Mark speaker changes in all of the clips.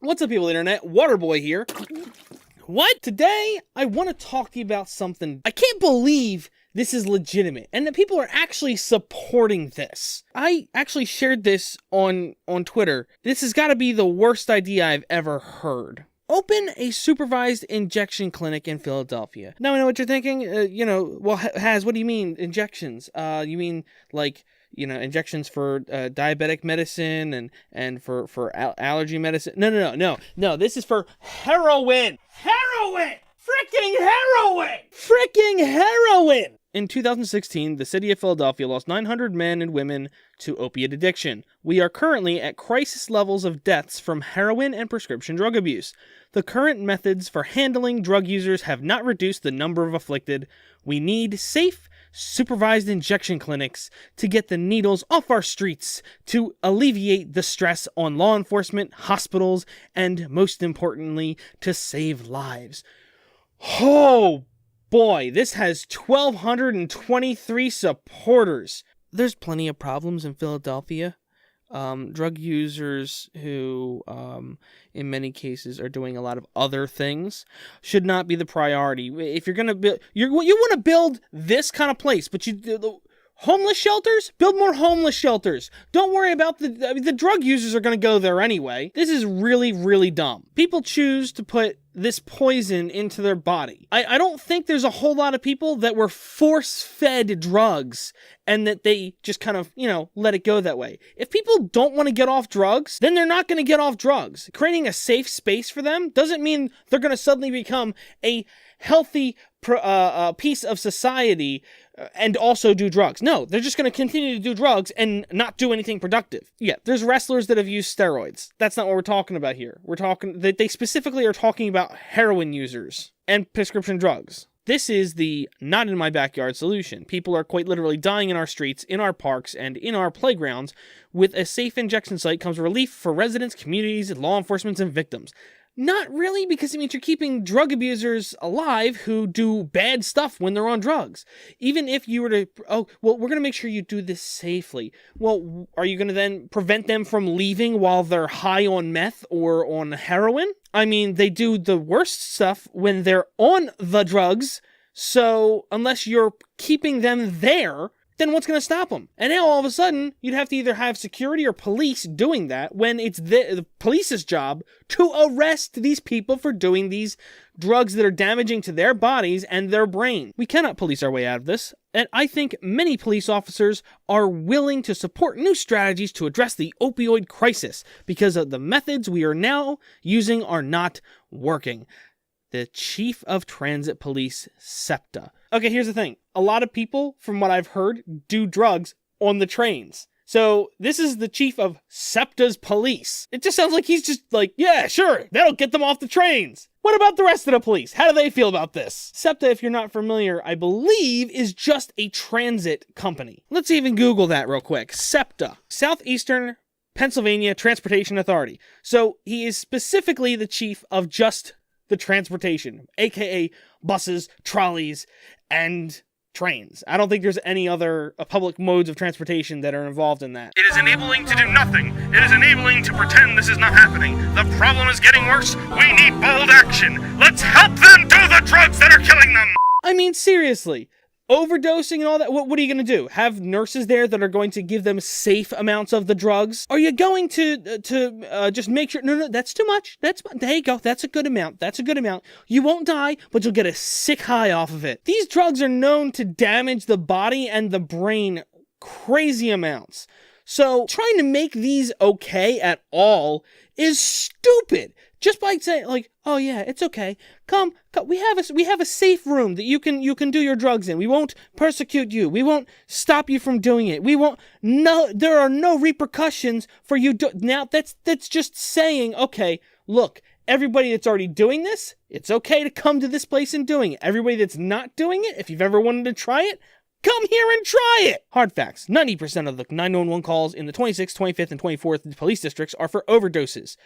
Speaker 1: What's up, people of the internet? Waterboy here. What? Today, I want to talk to you about something. I can't believe this is legitimate and that people are actually supporting this. I actually shared this on Twitter. This has got to be the worst idea I've ever heard. Open a supervised injection clinic in Philadelphia. Now I know what you're thinking. What do you mean injections? You mean like, injections for diabetic medicine and for allergy medicine? No. This is for heroin. Freaking heroin! In 2016, the city of Philadelphia lost 900 men and women to opiate addiction. We are currently at crisis levels of deaths from heroin and prescription drug abuse. The current methods for handling drug users have not reduced the number of afflicted. We need safe, supervised injection clinics to get the needles off our streets, to alleviate the stress on law enforcement, hospitals, and most importantly, to save lives. Oh boy, this has 1,223 supporters. There's plenty of problems in Philadelphia. Drug users who, in many cases, are doing a lot of other things should not be the priority. If you're gonna build, you want to build this kind of place, but homeless shelters? Build more homeless shelters. Don't worry about the drug users are going to go there anyway. This is really, really dumb. People choose to put this poison into their body. I don't think there's a whole lot of people that were force-fed drugs and that they just kind of, let it go that way. If people don't want to get off drugs, then they're not going to get off drugs. Creating a safe space for them doesn't mean they're going to suddenly become a healthy piece of society and also do drugs. No, they're just going to continue to do drugs and not do anything productive. Yeah, there's wrestlers that have used steroids. That's not what we're talking about here. They specifically are talking about heroin users and prescription drugs. This is the not in my backyard solution. People are quite literally dying in our streets, in our parks, and in our playgrounds. With a safe injection site comes relief for residents, communities, law enforcement, and victims. Not really, because it means you're keeping drug abusers alive who do bad stuff when they're on drugs. Even if you were to, we're going to make sure you do this safely. Well, are you going to then prevent them from leaving while they're high on meth or on heroin? I mean, they do the worst stuff when they're on the drugs, so unless you're keeping them there, then what's going to stop them? And now all of a sudden, you'd have to either have security or police doing that when it's the police's job to arrest these people for doing these drugs that are damaging to their bodies and their brain. We cannot police our way out of this, and I think many police officers are willing to support new strategies to address the opioid crisis because of the methods we are now using are not working. The Chief of Transit Police, SEPTA. Okay, here's the thing. A lot of people, from what I've heard, do drugs on the trains. So this is the Chief of SEPTA's police. It just sounds like he's just like, yeah, sure, that'll get them off the trains. What about the rest of the police? How do they feel about this? SEPTA, if you're not familiar, I believe is just a transit company. Let's even Google that real quick. SEPTA, Southeastern Pennsylvania Transportation Authority. So he is specifically the chief of just the transportation, aka buses, trolleys, and trains. I don't think there's any other public modes of transportation that are involved in that.
Speaker 2: It is enabling to do nothing. It is enabling to pretend this is not happening. The problem is getting worse. We need bold action. Let's help them do the drugs that are killing them.
Speaker 1: I mean, seriously. Overdosing and all that, what are you going to do? Have nurses there that are going to give them safe amounts of the drugs? Are you going to just make sure, no, that's too much. There you go, that's a good amount. You won't die, but you'll get a sick high off of it. These drugs are known to damage the body and the brain crazy amounts. So trying to make these okay at all is stupid. Just by saying like, oh yeah, it's okay. Come, we have a safe room that you can do your drugs in. We won't persecute you. We won't stop you from doing it. There are no repercussions for you. Now that's just saying, okay, look, everybody that's already doing this, it's okay to come to this place and doing it. Everybody that's not doing it, if you've ever wanted to try it, come here and try it! Hard facts. 90% of the 911 calls in the 26th, 25th, and 24th police districts are for overdoses.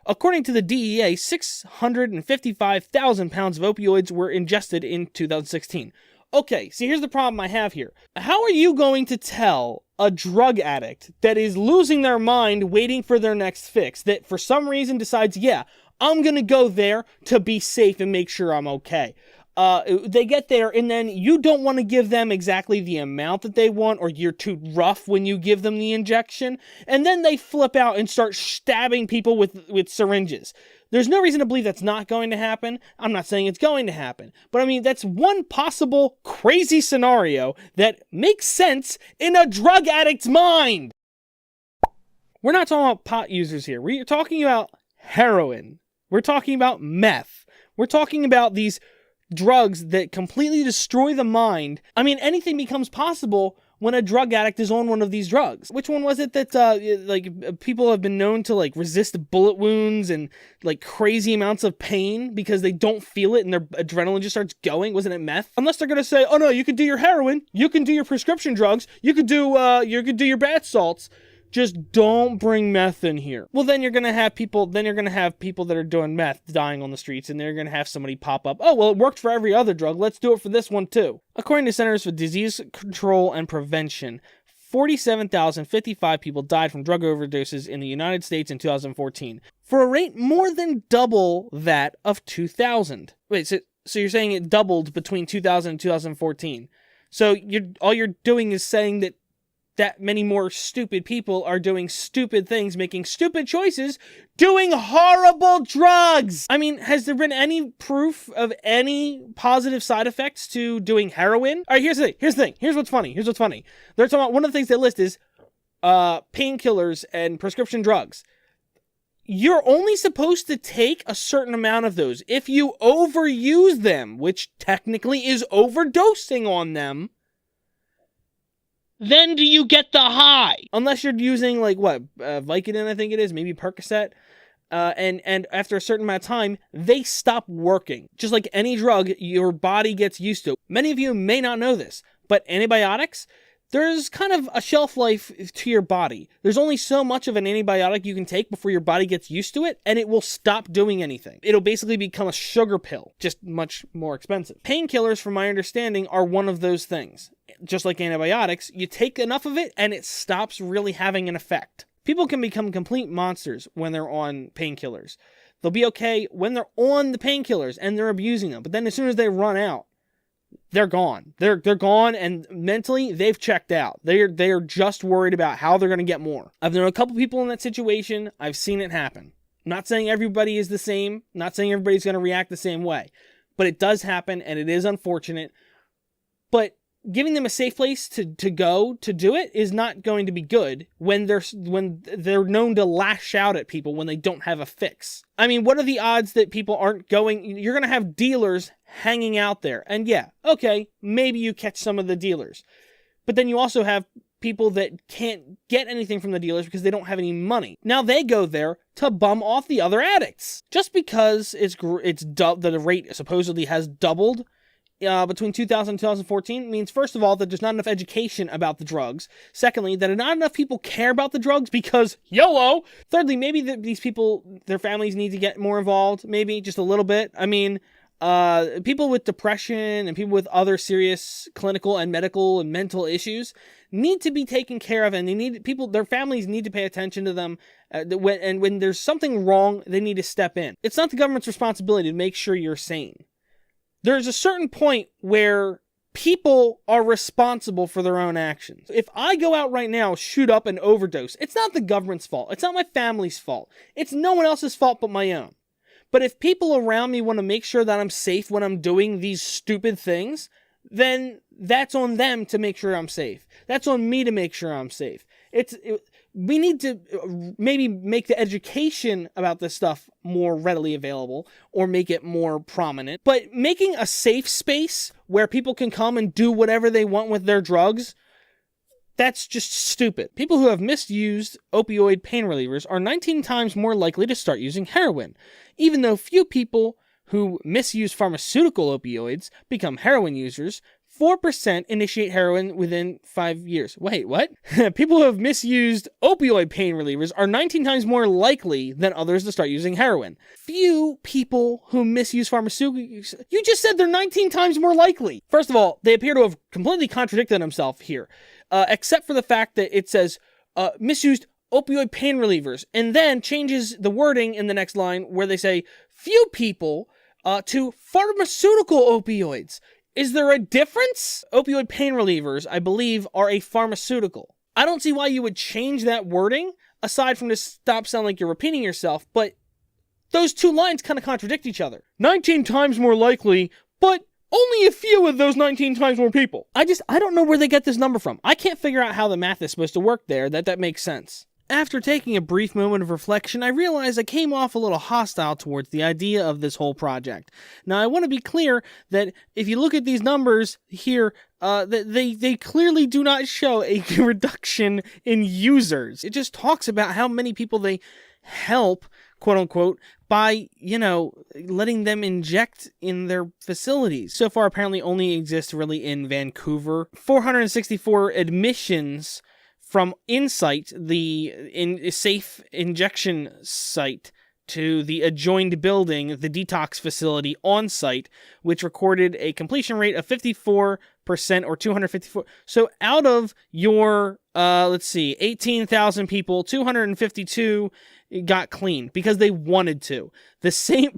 Speaker 1: According to the DEA, 655,000 pounds of opioids were ingested in 2016. Okay, see, here's the problem I have here. How are you going to tell a drug addict that is losing their mind waiting for their next fix, that for some reason decides, yeah, I'm going to go there to be safe and make sure I'm okay. They get there, and then you don't want to give them exactly the amount that they want, or you're too rough when you give them the injection, and then they flip out and start stabbing people with syringes. There's no reason to believe that's not going to happen. I'm not saying it's going to happen, but I mean, that's one possible crazy scenario that makes sense in a drug addict's mind. We're not talking about pot users here. We're talking about heroin. We're talking about meth. We're talking about these drugs that completely destroy the mind. I mean, anything becomes possible when a drug addict is on one of these drugs. Which one was it that people have been known to resist bullet wounds and crazy amounts of pain because they don't feel it and their adrenaline just starts going? Wasn't it meth? Unless they're gonna say, oh no, you can do your heroin, you can do your prescription drugs, you could do your bath salts. Just don't bring meth in here. Well, then you're going to have people that are doing meth dying on the streets, and they're going to have somebody pop up. Oh, well, it worked for every other drug. Let's do it for this one too. According to Centers for Disease Control and Prevention, 47,055 people died from drug overdoses in the United States in 2014, for a rate more than double that of 2000. Wait, so you're saying it doubled between 2000 and 2014. So all you're doing is saying that many more stupid people are doing stupid things, making stupid choices, doing horrible drugs. I mean, has there been any proof of any positive side effects to doing heroin? All right, here's the thing. Here's what's funny. They're talking about, one of the things they list is painkillers and prescription drugs. You're only supposed to take a certain amount of those. If you overuse them, which technically is overdosing on them, then do you get the high? Unless you're using Vicodin, I think it is, maybe Percocet, and after a certain amount of time, they stop working. Just like any drug, your body gets used to. Many of you may not know this, but antibiotics, there's kind of a shelf life to your body. There's only so much of an antibiotic you can take before your body gets used to it, and it will stop doing anything. It'll basically become a sugar pill, just much more expensive. Painkillers, from my understanding, are one of those things. Just like antibiotics, you take enough of it, and it stops really having an effect. People can become complete monsters when they're on painkillers. They'll be okay when they're on the painkillers, and they're abusing them, but then as soon as they run out, they're gone. They're gone, and mentally, they've checked out. They're just worried about how they're going to get more. I've known a couple people in that situation. I've seen it happen. I'm not saying everybody is the same. I'm not saying everybody's going to react the same way. But it does happen, and it is unfortunate. But giving them a safe place to go to do it is not going to be good when they're known to lash out at people when they don't have a fix. I mean, what are the odds that people aren't going? You're going to have dealers hanging out there. And yeah, okay, maybe you catch some of the dealers. But then you also have people that can't get anything from the dealers because they don't have any money. Now they go there to bum off the other addicts. Just because the rate supposedly has doubled between 2000 and 2014 means, first of all, that there's not enough education about the drugs. Secondly, that not enough people care about the drugs because YOLO. Thirdly, maybe these people, their families need to get more involved, maybe just a little bit. I mean, people with depression and people with other serious clinical and medical and mental issues need to be taken care of, and their families need to pay attention to them. When there's something wrong, they need to step in. It's not the government's responsibility to make sure you're sane. There's a certain point where people are responsible for their own actions. If I go out right now, shoot up and overdose, it's not the government's fault. It's not my family's fault. It's no one else's fault but my own. But if people around me want to make sure that I'm safe when I'm doing these stupid things, then that's on them to make sure I'm safe. That's on me to make sure I'm safe. We need to maybe make the education about this stuff more readily available or make it more prominent. But making a safe space where people can come and do whatever they want with their drugs, that's just stupid. People who have misused opioid pain relievers are 19 times more likely to start using heroin, even though few people who misuse pharmaceutical opioids become heroin users. 4% initiate heroin within 5 years. Wait, what? People who have misused opioid pain relievers are 19 times more likely than others to start using heroin. Few people who misuse pharmaceuticals... You just said they're 19 times more likely. First of all, they appear to have completely contradicted themselves here, except for the fact that it says misused opioid pain relievers, and then changes the wording in the next line where they say few people to pharmaceutical opioids. Is there a difference? Opioid pain relievers, I believe, are a pharmaceutical. I don't see why you would change that wording, aside from to stop sounding like you're repeating yourself, but those two lines kind of contradict each other. 19 times more likely, but only a few of those 19 times more people. I don't know where they get this number from. I can't figure out how the math is supposed to work there, that makes sense. After taking a brief moment of reflection, I realized I came off a little hostile towards the idea of this whole project. Now, I want to be clear that if you look at these numbers here, they clearly do not show a reduction in users. It just talks about how many people they help, quote unquote, by, letting them inject in their facilities. So far, apparently only exists really in Vancouver. 464 admissions from Insight, the safe injection site, to the adjoined building, the detox facility on site, which recorded a completion rate of 54% or 254. So out of your, 18,000 people, 252 got clean because they wanted to.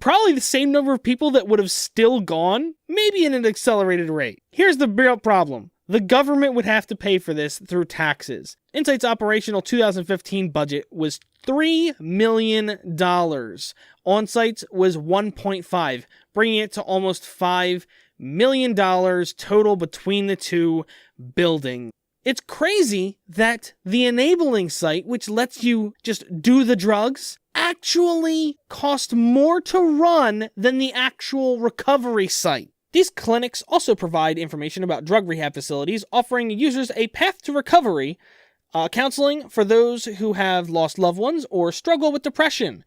Speaker 1: Probably the same number of people that would have still gone, maybe in an accelerated rate. Here's the real problem. The government would have to pay for this through taxes. Insight's operational 2015 budget was $3 million. On-site's was $1.5 million, bringing it to almost $5 million total between the two buildings. It's crazy that the enabling site, which lets you just do the drugs, actually cost more to run than the actual recovery site. These clinics also provide information about drug rehab facilities, offering users a path to recovery, counseling for those who have lost loved ones or struggle with depression,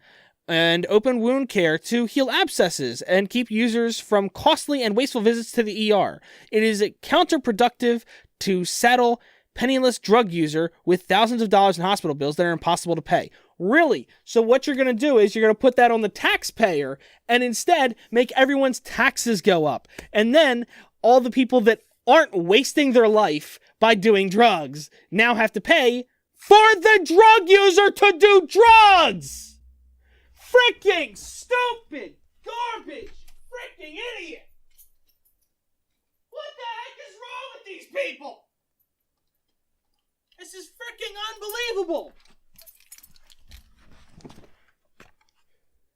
Speaker 1: and open wound care to heal abscesses and keep users from costly and wasteful visits to the ER. It is counterproductive to saddle penniless drug user with thousands of dollars in hospital bills that are impossible to pay. Really? So what you're going to do is you're going to put that on the taxpayer and instead make everyone's taxes go up. And then all the people that aren't wasting their life by doing drugs now have to pay for the drug user to do drugs! Freaking stupid, garbage, freaking idiot! What the heck is wrong with these people? This is freaking unbelievable!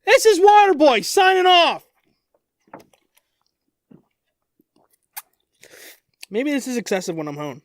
Speaker 1: This is Waterboy signing off! Maybe this is excessive when I'm home.